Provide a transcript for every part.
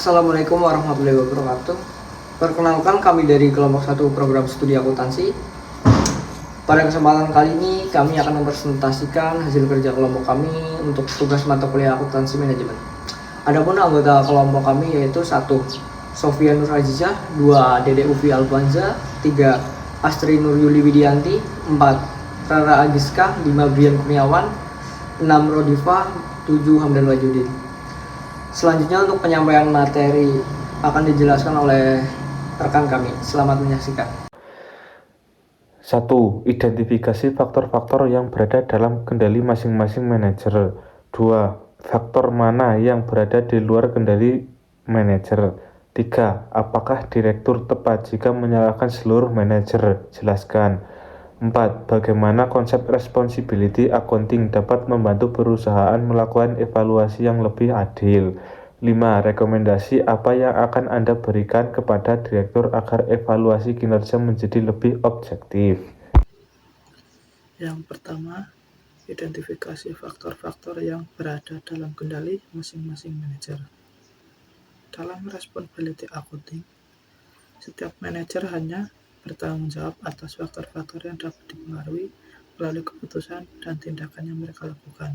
Assalamualaikum warahmatullahi wabarakatuh. Perkenalkan, kami dari kelompok 1 program studi akuntansi. Pada kesempatan kali ini kami akan mempresentasikan hasil kerja kelompok kami untuk tugas mata kuliah akuntansi manajemen. Adapun anggota kelompok kami yaitu 1. Sofia Nur Azizah, 2. Dede Ufi Albanza, 3. Astri Nur Yuli Widianti, 4. Rara Agiska, 5. Brian Kurniawan, 6. Rodifa, 7. Hamdan Wajudin. Selanjutnya untuk penyampaian materi akan dijelaskan oleh rekan kami. Selamat menyaksikan. 1. Identifikasi faktor-faktor yang berada dalam kendali masing-masing manajer. 2. Faktor mana yang berada di luar kendali manajer. 3. Apakah direktur tepat jika menyalahkan seluruh manajer? Jelaskan. 4. Bagaimana konsep responsibility accounting dapat membantu perusahaan melakukan evaluasi yang lebih adil. 5. Rekomendasi apa yang akan Anda berikan kepada direktur agar evaluasi kinerja menjadi lebih objektif? Yang pertama, identifikasi faktor-faktor yang berada dalam kendali masing-masing manajer. Dalam responsibility accounting, setiap manajer hanya bertanggung jawab atas faktor-faktor yang dapat dipengaruhi melalui keputusan dan tindakan yang mereka lakukan.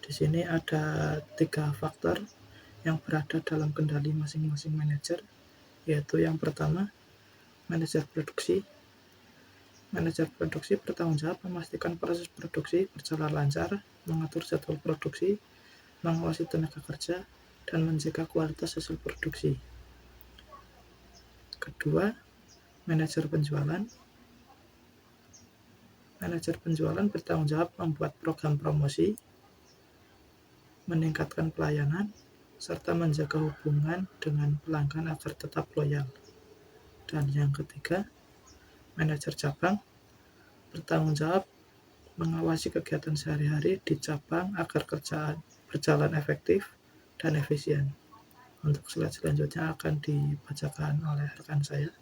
Di sini ada 3 faktor yang berada dalam kendali masing-masing manajer, yaitu yang pertama, manajer produksi. Manajer produksi bertanggung jawab memastikan proses produksi berjalan lancar, mengatur jadwal produksi, mengawasi tenaga kerja, dan menjaga kualitas hasil produksi. Kedua, manajer penjualan. Manajer penjualan bertanggung jawab membuat program promosi, meningkatkan pelayanan, serta menjaga hubungan dengan pelanggan agar tetap loyal. Dan yang ketiga, manajer cabang bertanggung jawab mengawasi kegiatan sehari-hari di cabang agar kerjaan berjalan efektif dan efisien. Untuk slide selanjutnya akan dibacakan oleh rekan saya.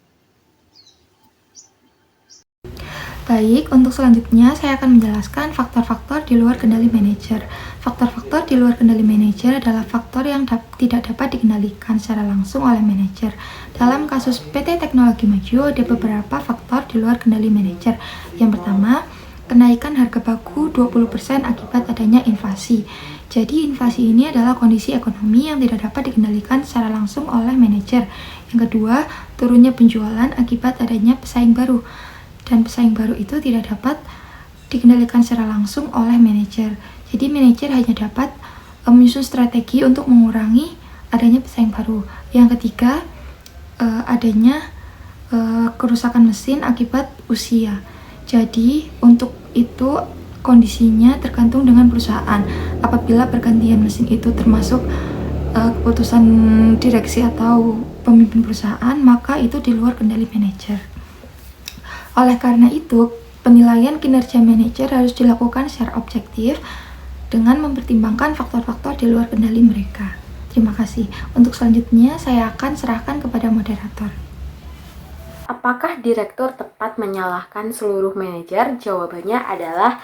Baik, untuk selanjutnya saya akan menjelaskan faktor-faktor di luar kendali manajer. Faktor-faktor di luar kendali manajer adalah faktor yang tidak dapat dikendalikan secara langsung oleh manajer. Dalam kasus PT Teknologi Maju, ada beberapa faktor di luar kendali manajer. Yang pertama, kenaikan harga baku 20% akibat adanya inflasi. Jadi inflasi ini adalah kondisi ekonomi yang tidak dapat dikendalikan secara langsung oleh manajer. Yang kedua, turunnya penjualan akibat adanya pesaing baru. Dan pesaing baru itu tidak dapat dikendalikan secara langsung oleh manajer. Jadi manajer hanya dapat menyusun strategi untuk mengurangi adanya pesaing baru. Yang ketiga, adanya kerusakan mesin akibat usia. Jadi untuk itu kondisinya tergantung dengan perusahaan. Apabila pergantian mesin itu termasuk keputusan direksi atau pemimpin perusahaan, maka itu di luar kendali manajer. Oleh karena itu, penilaian kinerja manajer harus dilakukan secara objektif dengan mempertimbangkan faktor-faktor di luar kendali mereka. Terima kasih. Untuk selanjutnya, saya akan serahkan kepada moderator. Apakah direktur tepat menyalahkan seluruh manajer? Jawabannya adalah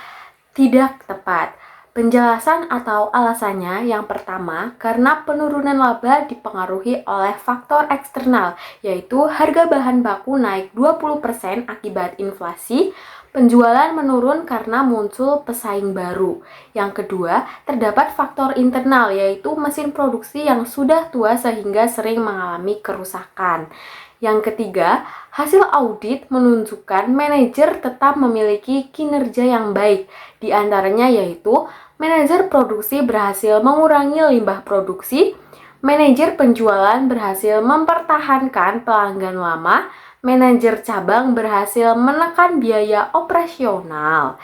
tidak tepat. Penjelasan atau alasannya yang pertama, karena penurunan laba dipengaruhi oleh faktor eksternal, yaitu harga bahan baku naik 20% akibat inflasi, penjualan menurun karena muncul pesaing baru. Yang kedua, terdapat faktor internal, yaitu mesin produksi yang sudah tua sehingga sering mengalami kerusakan. Yang ketiga, hasil audit menunjukkan manajer tetap memiliki kinerja yang baik, di antaranya yaitu manajer produksi berhasil mengurangi limbah produksi, manajer penjualan berhasil mempertahankan pelanggan lama, manajer cabang berhasil menekan biaya operasional.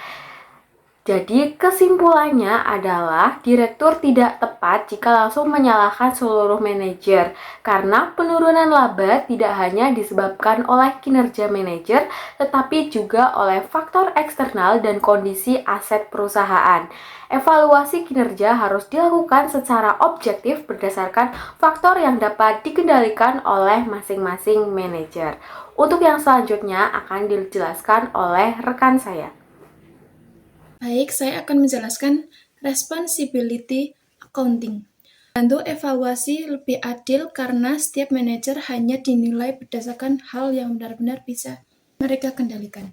Jadi kesimpulannya adalah direktur tidak tepat jika langsung menyalahkan seluruh manajer karena penurunan laba tidak hanya disebabkan oleh kinerja manajer tetapi juga oleh faktor eksternal dan kondisi aset perusahaan. Evaluasi kinerja harus dilakukan secara objektif berdasarkan faktor yang dapat dikendalikan oleh masing-masing manajer. Untuk yang selanjutnya akan dijelaskan oleh rekan saya. Baik, saya akan menjelaskan responsibility accounting. Untuk evaluasi lebih adil karena setiap manajer hanya dinilai berdasarkan hal yang benar-benar bisa mereka kendalikan.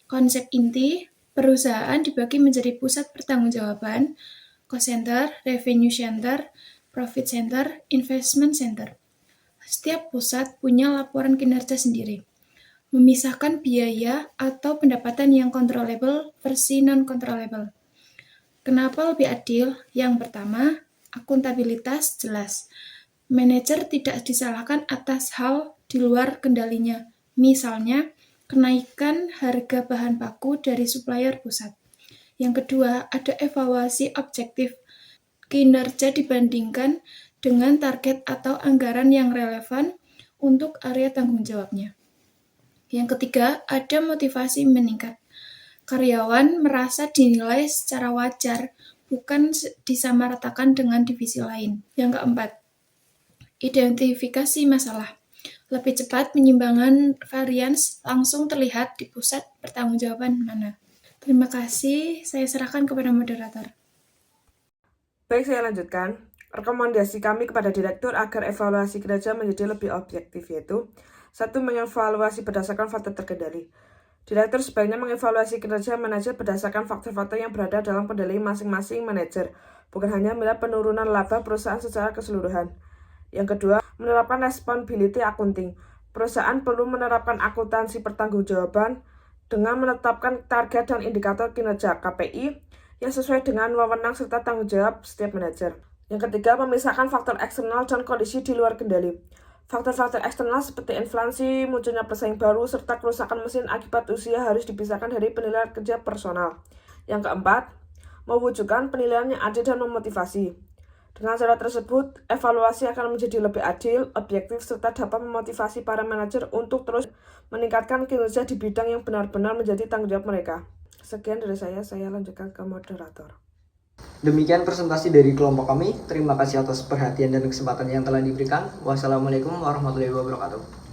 Konsep inti, perusahaan dibagi menjadi pusat pertanggungjawaban, cost center, revenue center, profit center, investment center. Setiap pusat punya laporan kinerja sendiri, memisahkan biaya atau pendapatan yang controllable versi non-controllable. Kenapa lebih adil? Yang pertama, akuntabilitas jelas. Manajer tidak disalahkan atas hal di luar kendalinya. Misalnya, kenaikan harga bahan baku dari supplier pusat. Yang kedua, ada evaluasi objektif. Kinerja dibandingkan dengan target atau anggaran yang relevan untuk area tanggung jawabnya. Yang ketiga, ada motivasi meningkat. Karyawan merasa dinilai secara wajar, bukan disamaratakan dengan divisi lain. Yang keempat, identifikasi masalah. Lebih cepat penyimpanan varians langsung terlihat di pusat pertanggungjawaban mana. Terima kasih, saya serahkan kepada moderator. Baik, saya lanjutkan. Rekomendasi kami kepada direktur agar evaluasi kinerja menjadi lebih objektif, yaitu 1. Mengevaluasi berdasarkan faktor terkendali. Direktur sebaiknya mengevaluasi kinerja manajer berdasarkan faktor-faktor yang berada dalam kendali masing-masing manajer, bukan hanya melihat penurunan laba perusahaan secara keseluruhan. Yang kedua, menerapkan responsibility accounting. Perusahaan perlu menerapkan akuntansi pertanggungjawaban dengan menetapkan target dan indikator kinerja KPI yang sesuai dengan wewenang serta tanggung jawab setiap manajer. Yang ketiga, memisahkan faktor eksternal dan kondisi di luar kendali. Faktor-faktor eksternal seperti inflasi, munculnya pesaing baru, serta kerusakan mesin akibat usia harus dipisahkan dari penilaian kerja personal. Yang keempat, mewujudkan penilaian yang adil dan memotivasi. Dengan cara tersebut, evaluasi akan menjadi lebih adil, objektif, serta dapat memotivasi para manajer untuk terus meningkatkan kinerja di bidang yang benar-benar menjadi tanggung jawab mereka. Sekian dari saya lanjutkan ke moderator. Demikian presentasi dari kelompok kami. Terima kasih atas perhatian dan kesempatan yang telah diberikan. Wassalamualaikum warahmatullahi wabarakatuh.